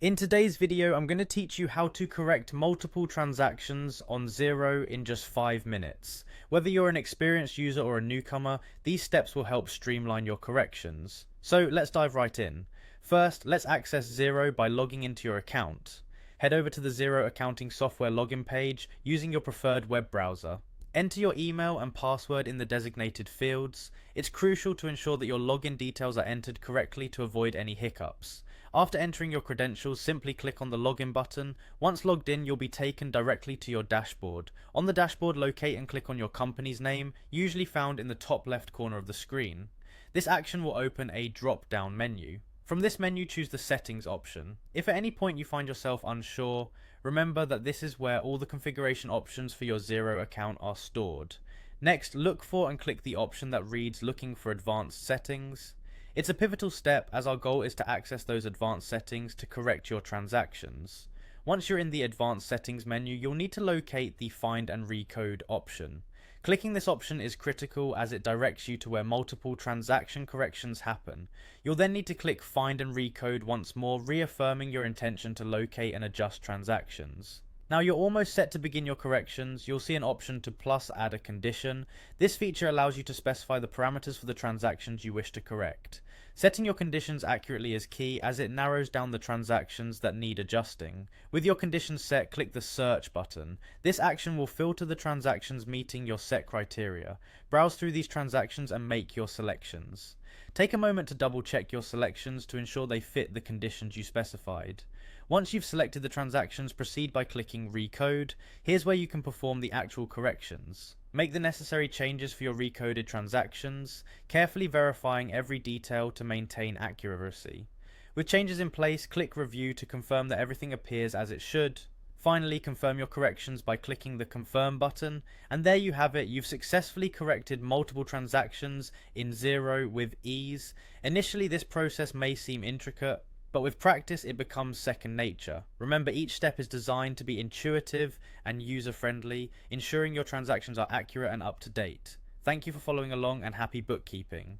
In today's video, I'm going to teach you how to correct multiple transactions on Xero in just 5 minutes. Whether you're an experienced user or a newcomer, these steps will help streamline your corrections. So let's dive right in. First, let's access Xero by logging into your account. Head over to the Xero accounting software login page using your preferred web browser. Enter your email and password in the designated fields. It's crucial to ensure that your login details are entered correctly to avoid any hiccups. After entering your credentials, simply click on the login button. Once logged in, you'll be taken directly to your dashboard. On the dashboard, locate and click on your company's name, usually found in the top left corner of the screen. This action will open a drop-down menu. From this menu, choose the settings option. If at any point you find yourself unsure, remember that this is where all the configuration options for your Xero account are stored. Next, look for and click the option that reads "Looking for Advanced Settings." It's a pivotal step as our goal is to access those advanced settings to correct your transactions. Once you're in the Advanced Settings menu, you'll need to locate the Find and Recode option. Clicking this option is critical as it directs you to where multiple transaction corrections happen. You'll then need to click Find and Recode once more, reaffirming your intention to locate and adjust transactions. Now you're almost set to begin your corrections. You'll see an option to add a condition. This feature allows you to specify the parameters for the transactions you wish to correct. Setting your conditions accurately is key as it narrows down the transactions that need adjusting. With your conditions set, click the Search button. This action will filter the transactions meeting your set criteria. Browse through these transactions and make your selections. Take a moment to double check your selections to ensure they fit the conditions you specified. Once you've selected the transactions, proceed by clicking Recode. Here's where you can perform the actual corrections. Make the necessary changes for your recoded transactions, carefully verifying every detail to maintain accuracy. With changes in place, click Review to confirm that everything appears as it should. Finally, confirm your corrections by clicking the Confirm button, and there you have it. You've successfully corrected multiple transactions in Xero with ease. Initially, this process may seem intricate, but with practice it becomes second nature. Remember, each step is designed to be intuitive and user-friendly, ensuring your transactions are accurate and up to date. Thank you for following along and happy bookkeeping.